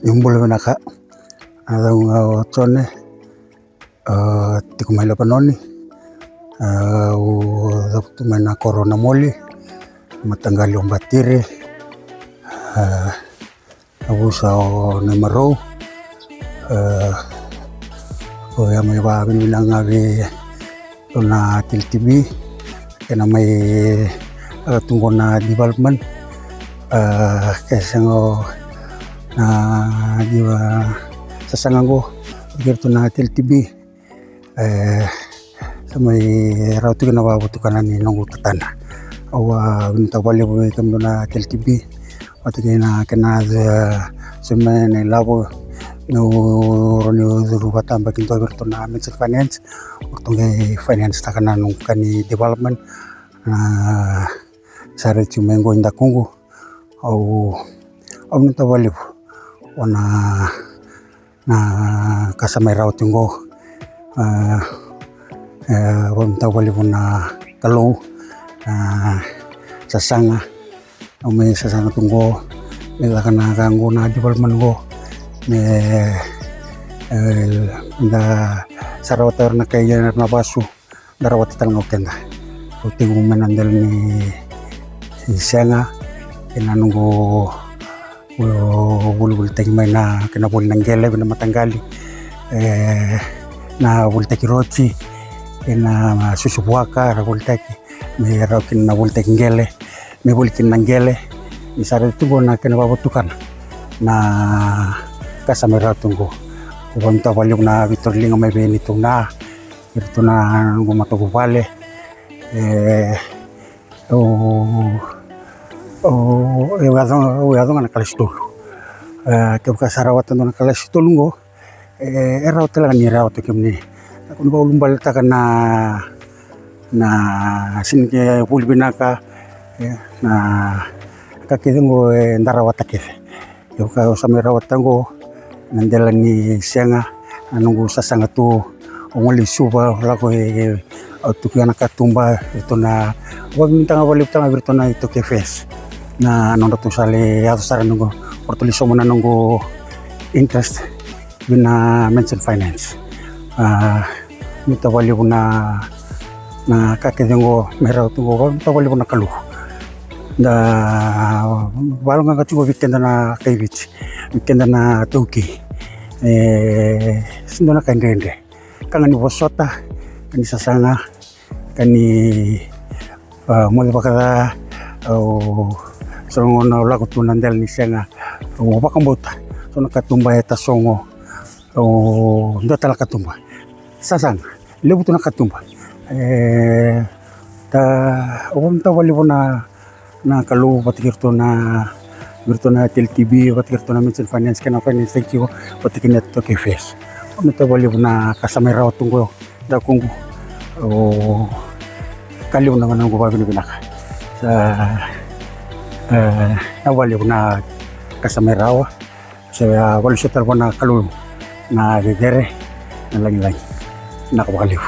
Yumbul naka adang otone tikumela panoni tumena corona moli matanggali umbatire abusa o nemaro o ya may bilang ngabi na tiltibi kena may tunggu na development kasi ngo na diwa sasangan ko girto na tiltibi sa may rauto kinawabutukan ni nung utatana awa bintabali po kam na tiltibi matagay na kanada sa may labo no ronyo rubatan bakin to girto na mental finance utong finance ta kana nung kani development na sare chumengo inda kungu au bintabali po wana na kasamay rauto ngo bintabali po na kalo sasanga may sasanga tunggo nila ka na kanggo na development ko may sarawat na kaya na baso darawat talaga kenda uting umanandal ni sanga kinanunggo bulbul tagi may na kinabul ng gele na matanggali na bultaki rochi na susubuaka na bultaki may raw kinabultaki gele may bulkin ng gele isara tubo na kinababutukan na kasama raw tunggo kung tawalyung na vitorling may benito na ito na gumatagubale uyadong na kalistol kaya kasarawatan doon na kalistol ngo eraw talaga ni raw to kimni kung ba ulumbalita ka na sinke pulbinaka na kakidong ngo ndarawatakiv kaya kasama rawatan ko nandela ni siyanga anong sasanga to ungoli suba lako tukya nakatumba ito na wag minta nga walip tanga virto na ito kefes na ano to sali ato sara nungo portuliso mo na nungo interest na mention finance minta walip na kakidong meraw tungo wag minta walip na kalu na balong nga katubo weekend na kaibit weekend na tuki sindo na kaindende kangani bosota kani sasanga kani mo bakala songo na lago tunandel ni senga o bakambota so nakatumba eta songo ndotala katumba sasanga lebu tu nakatumba ta ta wali na kalu patikirto na virto na TLTB patikirto na mention finance kana finance thank you patikinet to kefes ta wali na kasama raw tunggo da kungu kaliw naman ang gubabili binaka sa nawali na kasama raw sa wali sa tarbo na kalu na gere na lang nakabakaliw